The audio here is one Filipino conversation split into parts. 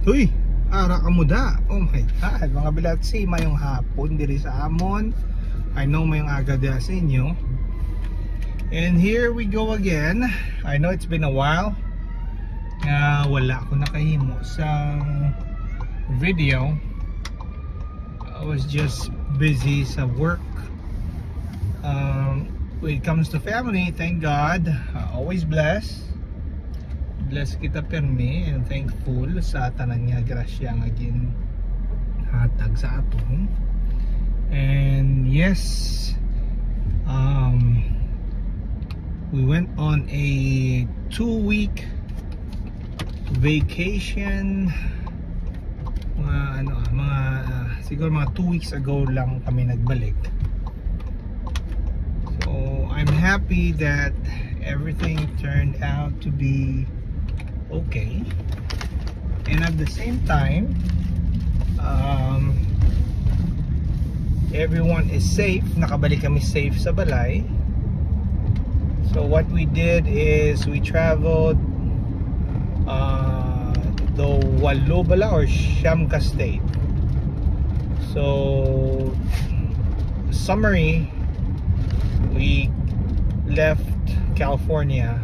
Uy, ara ka mo da. Oh my God, mga bilatsi, mayong hapon diri sa amon. I know mayong aga dia sa inyo. And here we go again. I know it's been a while. Wala ako nakahimo sa video. I was just busy sa work. When it comes to family, thank God, always blessed. Bless kita permi and thankful sa tanan niya grasya nga gin hatag sa aton. And yes, we went on a 2-week vacation. Siguro mga 2 weeks ago lang kami nagbalik. So I'm happy that everything turned out to be okay, and at the same time everyone is safe. Nakabalik kami safe sa balay. So what we did is we traveled the walo bala or Siyam ka state. So summary, we left California,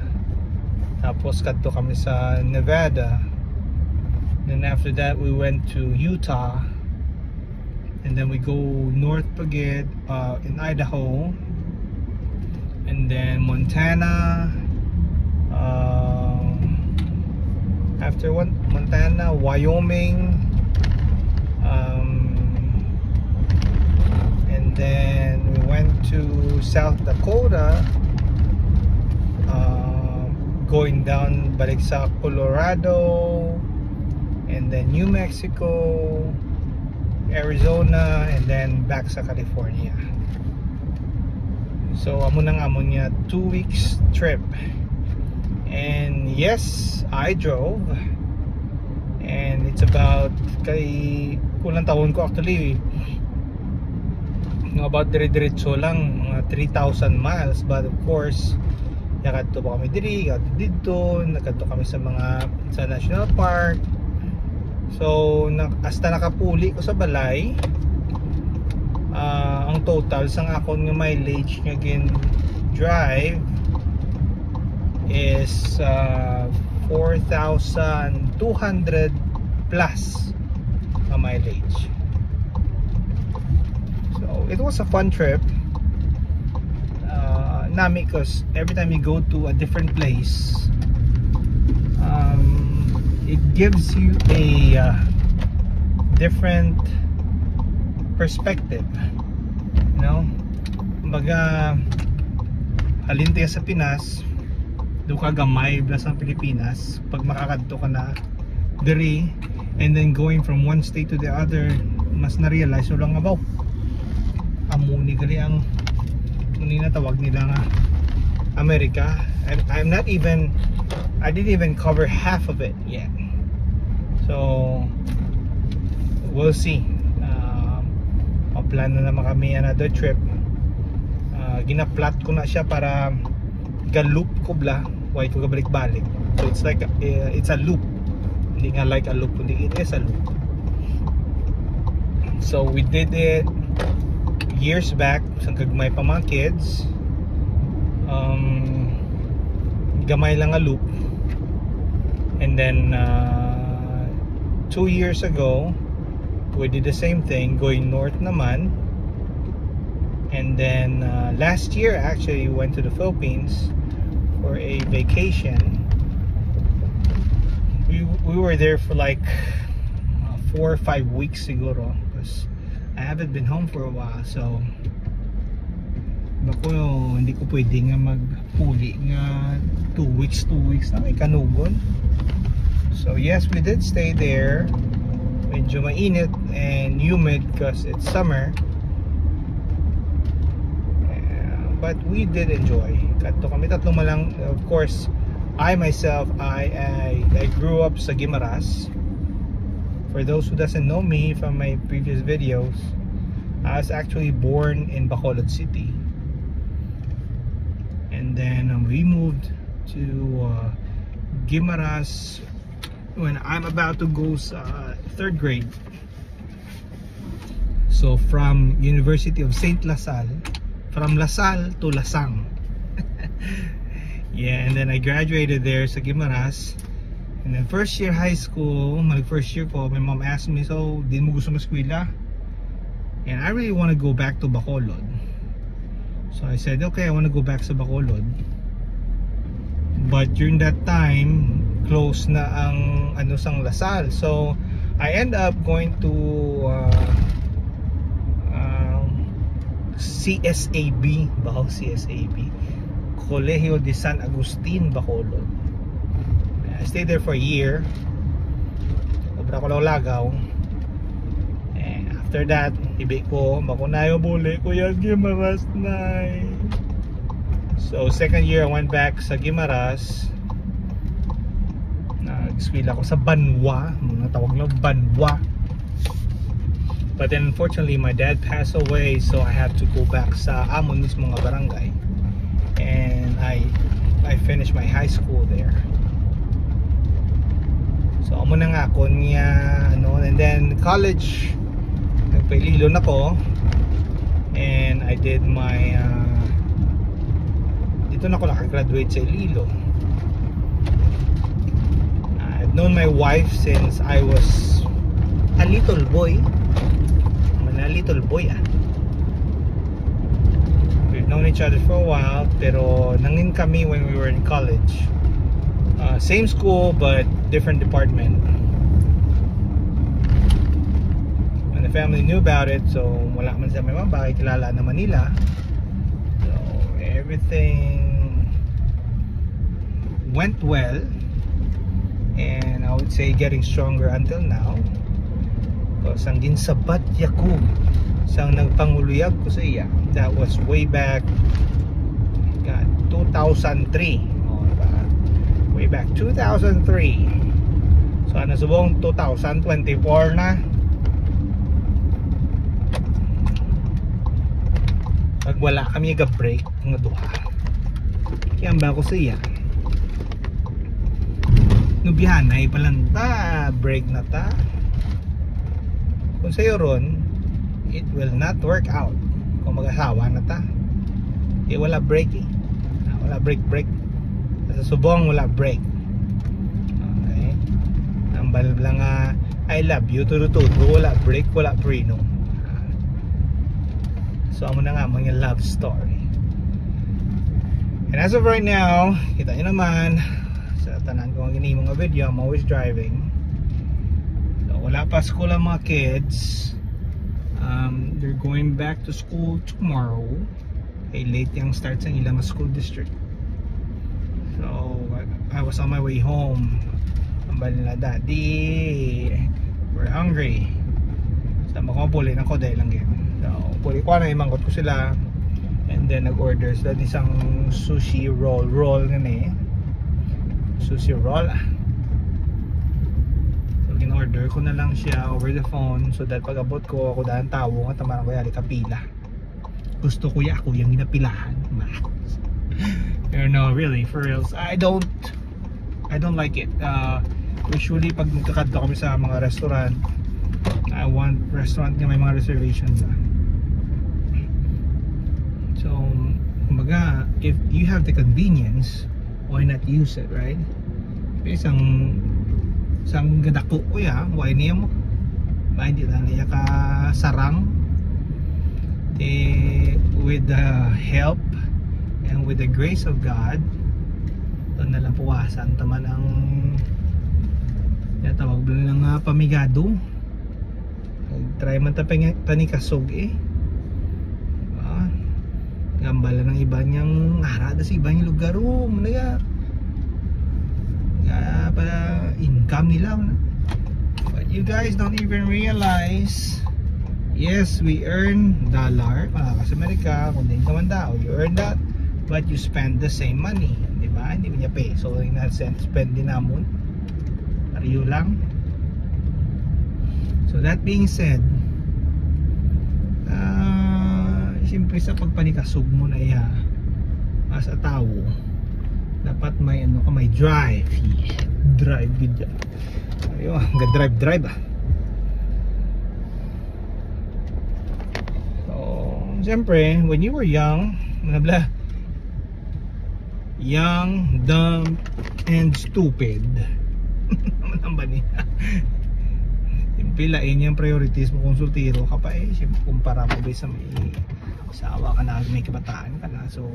tapos kadto kami sa Nevada, then after that we went to Utah, and then we go north pagid in Idaho, and then Montana, after Montana, Wyoming, and then we went to South Dakota, going down balik sa Colorado, and then New Mexico, Arizona, and then back sa California. So amon niya 2 weeks trip. And yes, I drove, and it's about kay kulang taon ko actually, about dire-diretso lang, mga 3,000 miles. But of course, nakadto pa kami diri, dito, nakadto kami sa national park. So hasta nakapuli ko sa balay. Ang total sang akon nga mileage nga gin drive is 4,200 plus na mileage. So it was a fun trip. Because every time you go to a different place, it gives you a different perspective, you know. Kumbaga, halin tayo sa Pinas, do ka gamay blas ng Pilipinas, pag makakadto ka na diri, and then going from one state to the other, mas na-realize so lang about amuni gali ang na tawag nila nga America. And I didn't even cover half of it yet. So we'll see. Plan na naman kami another trip. Ginaplat ko na siya para ga-loop ko bla, why ko gabalik-balik. So it's like it's a loop. Hindi nga like a loop, kundi it is a loop. So we did it years back sa gagmay pa mga kids. Gamay lang a loop, and then 2 years ago we did the same thing going north naman, and then last year actually we went to the Philippines for a vacation. We were there for like 4 or 5 weeks siguro, because I haven't been home for a while. So bako, hindi ko pwede nga magpuli nga 2 weeks na may kanugon. So yes, we did stay there. Medyo mainit and humid because it's summer, but we did enjoy. Kadto kami tatlong malang. Of course, I myself, I grew up sa Guimaras. For those who doesn't know me from my previous videos, I was actually born in Bacolod City, and then we moved to Guimaras when I'm about to go sa 3rd grade. So from University of St. Lasal, from Lasal to Lasang. Yeah, and then I graduated there sa Guimaras. And then first year high school, first year ko, my mom asked me, so di mo gusto mag-eskwela? And I really want to go back to Bacolod. So I said, okay, I want to go back sa Bacolod. But during that time, close na ang sang Lasal. So I end up going to CSAB, CSAB, Colegio de San Agustin, Bacolod. I stayed there for a year. Obra ko lang lagaw. And after that, ibi ko, makunayo buli ko yung Guimaras na. So second year I went back sa Guimaras. Nag-eskwela ko sa Banwa, mga tawag na Banwa. But then unfortunately my dad passed away, so I had to go back sa amon mismo nga barangay. And I finished my high school there. So amo na nga ako niya and then college nagpaililo na ko. And I did my dito na ako nakagraduate sa Iloilo. I've known my wife since I was a little boy. We've known each other for a while, pero nangin kami when we were in college. Same school but different department. And the family knew about it, so wala man sa may mabay, kilala na Manila. So everything went well, and I would say getting stronger until now. Sang ginsabat Yakub, sang nagpanguluyag ko sa iya. That was way back 2003. Diba? Way back 2003. So nasubong 2024 na. Pag wala kami ga-break nga duha, kaya ba ko sa iya nubihanay palang ta, break na ta. Kung sa'yo ron, it will not work out. Kung mag-asawa na ta, wala break wala break. Sa subong wala break. Okay, tambal lang I love you tudo, wala break, wala preno. So amo na nga mga love story. And as of right now, kita nyo naman sa tanan ko ang ginimong video, I'm always driving. Wala pa school ang mga kids. They're going back to school tomorrow. Late yung start sa ilang school district. So I was on my way home. Ang bali nila, Daddy, we're hungry. Sama ko puli na ko dahil lang yan. So puli ko na imangkot ko sila. And then nag-order sila isang sushi roll nga ni. Sushi roll. In-order ko na lang siya over the phone, so that pag abot ko ako daan tawo nga tamarang ko yari kapila. Gusto ko ako yung ginapilahan. No, really, for reals, I don't like it. Usually pag magkakadto kami sa mga restaurant, I want restaurant nga may mga reservations na. So kumbaga, if you have the convenience, why not use it, right? Isang gadako ko ya, why niya mo? Ba hindi lang niya ka sarang. With the help and with the grace of God, doon na lang puwasan taman ang tawag doon lang pamigado. Try man ta panikasog gambala ng iba niyang arada sa iba niyang lugar mga para income nila. But you guys don't even realize, yes, we earn dollar sa Amerika, kung din naman daw, you earn that, but you spend the same money, di ba? Hindi mo niya peso, in that sense, spend din namon pariyo lang. So that being said, siyempre sa pagpanikasog mo na as a tao, dapat may may drive. Drive good. Ayun, drive ah. So siyempre when you were young, young, dumb, and stupid. Ano ba niya? Pilain yung priorities mo kung sultiro ka pa eh. Siyempre kumpara mo ba sa may asawa ka na, may kabataan ka na. So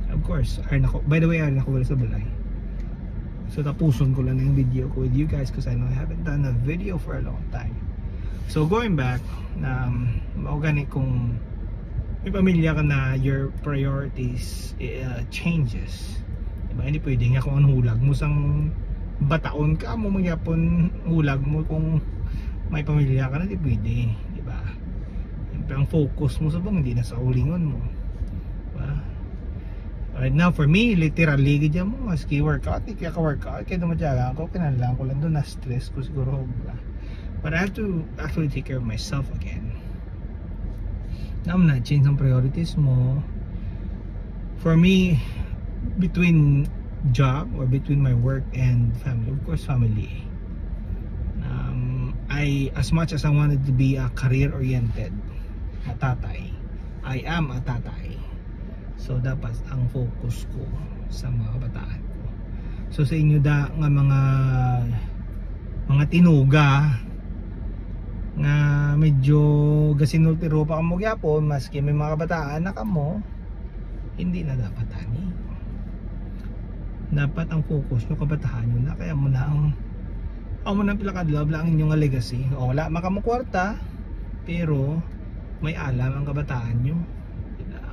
of course, by the way, Arna ko wala sa balay. So tapuson ko lang yung video ko with you guys because I know I haven't done a video for a long time. So going back, organic kung may pamilya ka na, your priorities changes, diba? Hindi pwede nga kung ang hulag mo sang bataon ka mo magyapon hulag mo kung may pamilya ka na, di pwede, diba? Siyempre ang focus mo sa bang hindi na sa ulingon mo, diba? Right now for me, literally gidya mo maski workout, di kaya ka workout kaya dumadyaga ako, kinalang ko lang doon na stress ko siguro, diba? But I have to actually take care of myself again. Now I'm not change ang priorities mo. For me, between job or between my work and family, of course family. As much as I wanted to be a career-oriented tatay, I am a tatay. So dapat ang focus ko sa mga kabataan ko. So sa inyo da nga mga tinuga nga medyo gasinultiro pa kamo gyapon, maski may mga kabataan na kamo, hindi na dapat ani. Dapat ang focus nyo kabataan nyo na, kaya mo na ang pilakadlab lang inyong legacy. O wala makamo kwarta pero may alam ang kabataan nyo.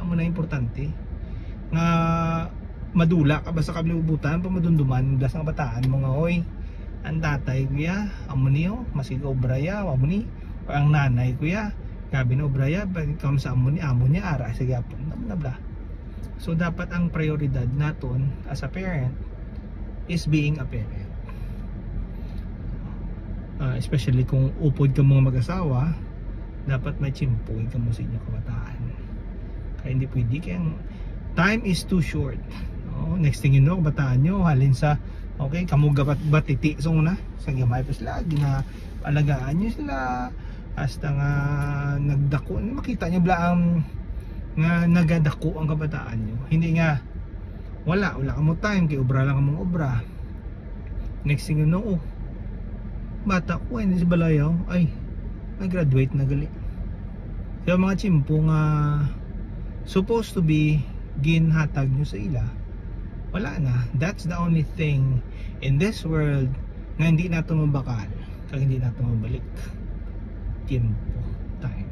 Amo na importante nga madula ka ba sa kablibutan pa madunduman das ang kabataan mga oy. Ang tatay kuya, amo niyo, masig obraya, amo ni, o ang nanay kuya, gabi na obraya, pagkam sa amo niya, ara, sige apon, bla. So dapat ang prioridad naton as a parent is being a parent. Especially kung upod ka mga mag-asawa, dapat may chimpoy ka mo sa inyong kabataan. Kaya hindi pwede, kaya time is too short. Next thing you know, kabataan nyo, halin sa okay, kamuga batiti so na sa gamay pa sila, ginaalagaan nyo sila hasta nga nagdako, makita nyo bla nga nagadako ang kabataan nyo. Hindi nga wala ka mo time, kay obra lang mong obra. Next thing you know, bata ko hindi si balayaw ay nag-graduate na gali. So mga chimpo nga supposed to be ginhatag nyo sa ila, wala na. That's the only thing in this world na hindi nato mabakal kag hindi nato mabalik. Tiempo, time.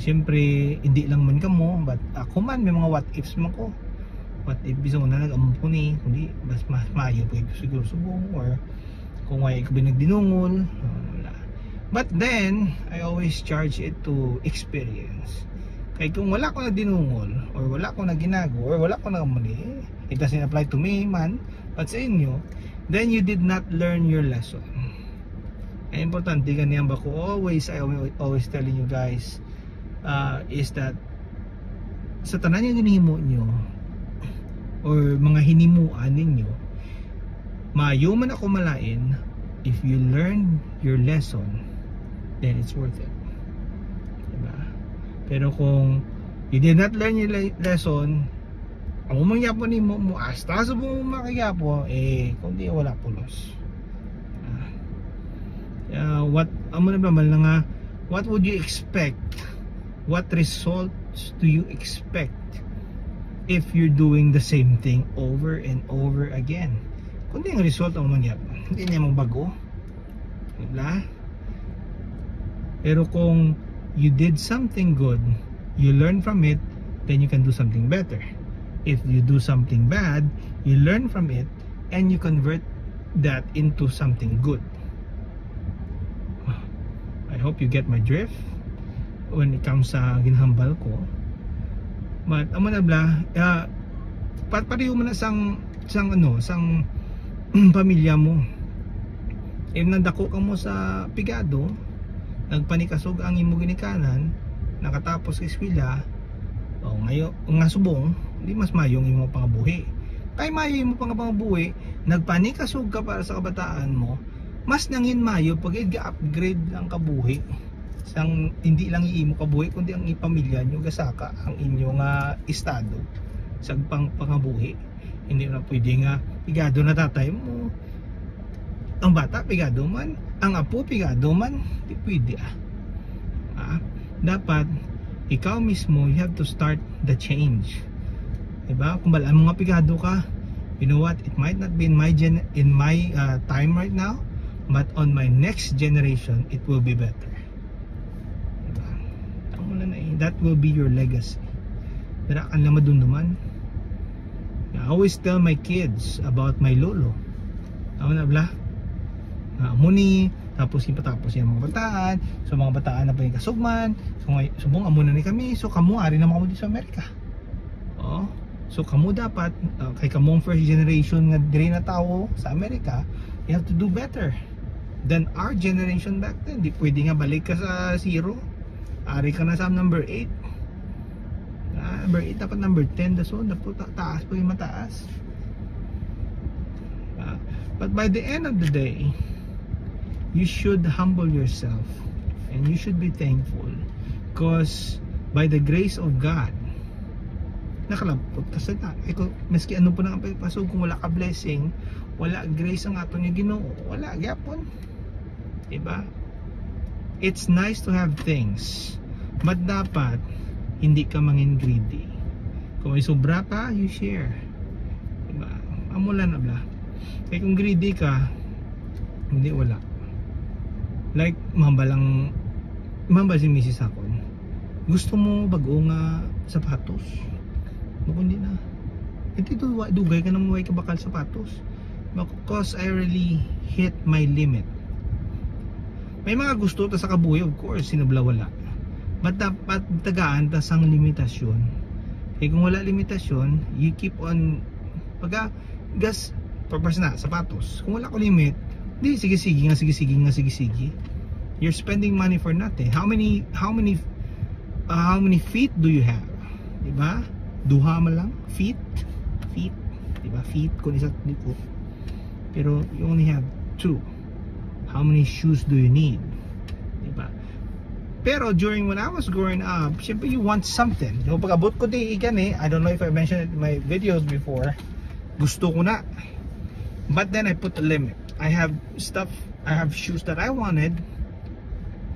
Siyempre hindi lang man kamo, but ako man may mga what ifs man ko. What if biso na nag-ampo ni kundi mas mayo pa siguro subong, or kung ay ko binagdinungol, wala. But then I always charge it to experience. Kaya kung wala ko na dinungol, or wala ko na ginago, or wala ko na mali, it doesn't apply to me man, but sa inyo, then you did not learn your lesson. Kaya importante ganyan ba ko I always telling you guys is that sa tanan yung ginihimo nyo or mga hinimuan ninyo, maayo man ako malain, if you learn your lesson, then it's worth it. Pero kung you did not learn your lesson, ang umangyapon ni mo hasta sa buong makagyapo, kung di wala pulos. What would you expect? What results do you expect if you're doing the same thing over and over again? Kung di ang result ang umangyapon, hindi niya magbago, diba? Pero kung you did something good, you learn from it, then you can do something better. If you do something bad, you learn from it and you convert that into something good. I hope you get my drift when it comes sa ginhambal ko. But amo na bla, pareho mo na sang pamilya mo. If nandako ka mo sa pigado, nagpanikasog ang imo ginikanan, nakatapos sa eskwela, ngayon nga subong, hindi mas mayong imo pangabuhi. Kay mayo imo pangabuhi nagpanikasog ka para sa kabataan mo, mas nangin mayo pag i-upgrade ang kabuhi sang hindi lang iimo kabuhi kundi ang ipamilya nyo gasaka ang inyong estado sa pangabuhi. Hindi na pwede nga pigado na tatay mo, ang bata pigado man, ang apo pigado man, di pwede dapat ikaw mismo, you have to start the change, diba? Kung balaan mo nga pigado ka, you know what, it might not be in my time right now, but on my next generation it will be better. That will be your legacy. Dara kan lang madunduman. I always tell my kids about my lolo. Ako na bla. Muni tapos ipatapos yung mga bataan. So mga bataan na pa yung kasugman. So subong amo na ni kami. So kamu ari na mo dito sa Amerika. Oh. So kamu dapat kay kamong first generation nga diri na tao sa Amerika, you have to do better than our generation back then. Di pwede nga balik ka sa zero. Ari ka na sa number 8. Number 8 dapat number 10. So dapat taas po yung mataas. But by the end of the day, you should humble yourself and you should be thankful because by the grace of God, nakalampot ka sa na. Maski ano po nang pasog, kung wala ka blessing, wala grace ang ato niya Ginoo, wala gyapon. Diba? It's nice to have things, but dapat hindi ka mangin greedy. Kung may sobra pa, you share. Diba? Amula na bla. Kaya kung greedy ka, hindi, wala. Like, mahambal si Mrs. Akon. Gusto mo bago nga sapatos? Bakit hindi na? Hindi dugay ka na muway ka bakal sapatos. Because I really hit my limit. May mga gusto ta sa kabuhi, of course, sinubla wala. But dapat tagaan ta sang limitasyon. Eh kung wala limitasyon, you keep on gas purpose na sapatos. Kung wala ko limit, di sige. You're spending money for nothing. How many feet do you have? Diba? Duha man lang feet, diba? Feet kung isa dito. Pero you only have 2. How many shoes do you need? Diba? Pero during when I was growing up, syempre you want something. Yung pag-abot ko di ikan I don't know if I mentioned it in my videos before. Gusto ko na. But then I put a limit. I have shoes that I wanted.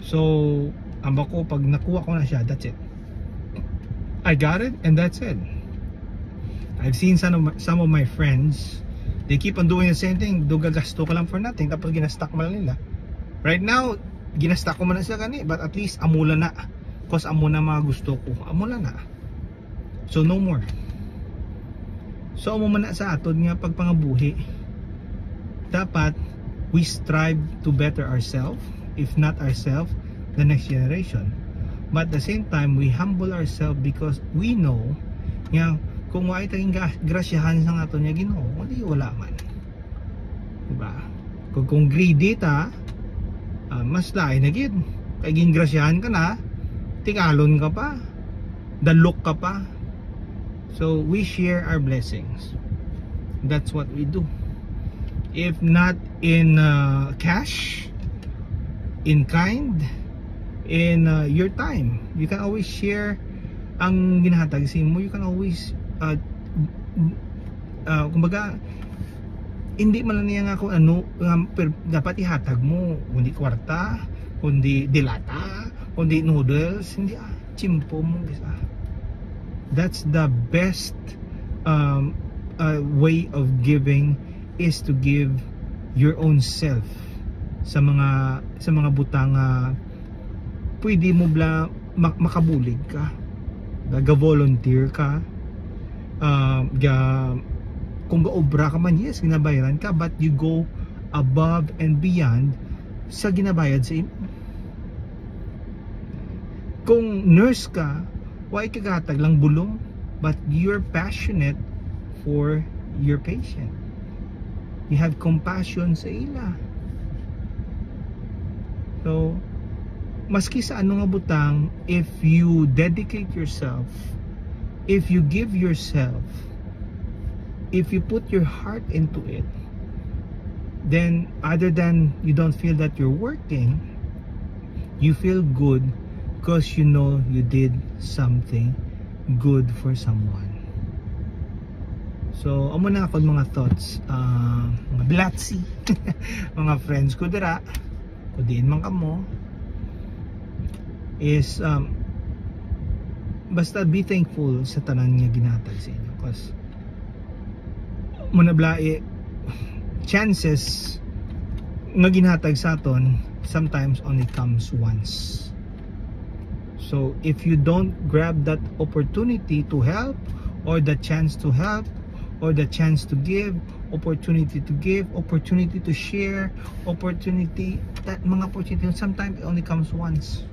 So, amba ko pag nakuha ko na siya, that's it. I got it and that's it. I've seen some of my friends, they keep on doing the same thing. Gagasto ka lang for nothing, tapos ginastock mo lang nila. Right now, ginastock ko man na sila kani, but at least amula na. Cause amo na mga gusto ko, amula na. So no more. So amo man na sa atod nga pagpangabuhi. Dapat we strive to better ourselves, if not ourselves, the next generation. But at the same time, we humble ourselves because we know nga kung wala tayong grasyahan sa ato niya Ginoo, wala man. Diba? Kung greedy ta, mas lain na gid. Kay gingrasyahan ka na, tingalon ka pa, dalok ka pa. So we share our blessings. That's what we do. If not in cash, in kind, in your time, you can always share ang ginahatag sa mo. You can always kumbaga hindi man lang niya nga kung ano dapat ihatag mo, kundi kwarta, kundi dilata, kundi noodles, hindi chimpo mo bisa. That's the best way of giving, is to give your own self sa mga butang pwede mo bla makabulig ka, ga-volunteer ka, kung gaobra ka man, yes, ginabayaran ka, but you go above and beyond sa ginabayad sa imo. Kung nurse ka, why kagatag lang bulong, but you're passionate for your patient. You have compassion sa ila. So maski sa ano nga butang, if you dedicate yourself, if you give yourself, if you put your heart into it, then other than you don't feel that you're working, you feel good because you know you did something good for someone. So amo na ako mga thoughts, mga bilatsi mga friends ko dira kudiin man kamo is basta be thankful sa tanan nga ginatag sa inyo, because muna blae chances nga ginhatag sa aton sometimes only comes once. So if you don't grab that opportunity to help, or the chance to help, or the chance to give, opportunity to share, opportunity, that mga opportunity sometimes it only comes once.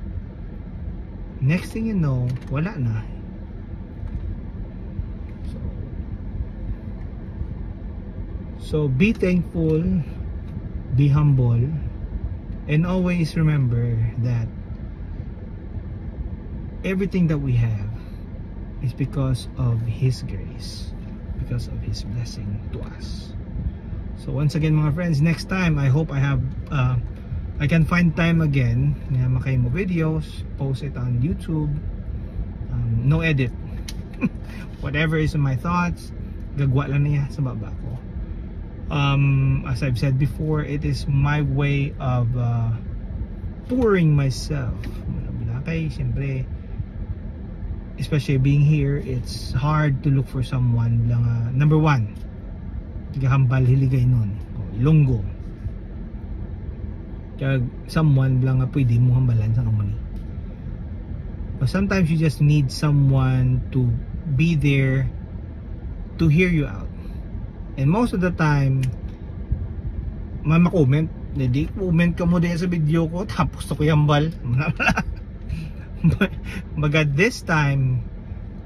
Next thing you know, wala na. So be thankful, be humble, and always remember that everything that we have is because of His grace, because of His blessing to us. So once again mga friends, next time I hope I can find time again na makay mo videos, post it on YouTube, no edit. Whatever is in my thoughts, gagwa lang niya sa baba ko. As I've said before, it is my way of pouring myself. Kay siyempre, especially being here, it's hard to look for someone lang, number one, gahambal hiligay nun, Ilonggo, kaya someone lang pwede mo hambalan sa kamuni. But sometimes you just need someone to be there to hear you out, and most of the time mama-comment, hindi comment ka mo din sa video ko tapos ako hambal. Baga this time,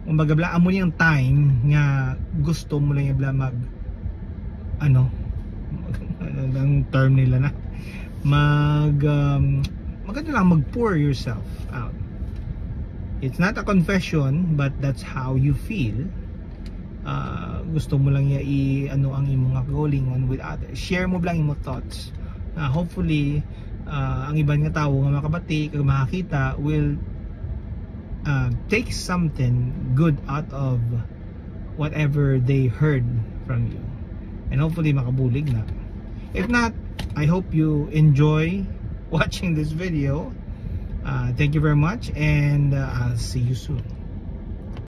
kumbaga blaan mo niyang time nga gusto mo lang yung mag ang term nila na maganda lang mag-pour yourself out. It's not a confession, but that's how you feel. Gusto mo lang ang imong going on with others, share mo lang imong thoughts. Hopefully ang ibang nga tao nga makabati kag makakita will take something good out of whatever they heard from you, and hopefully makabulig na. If not, I hope you enjoy watching this video. Thank you very much, and I'll see you soon.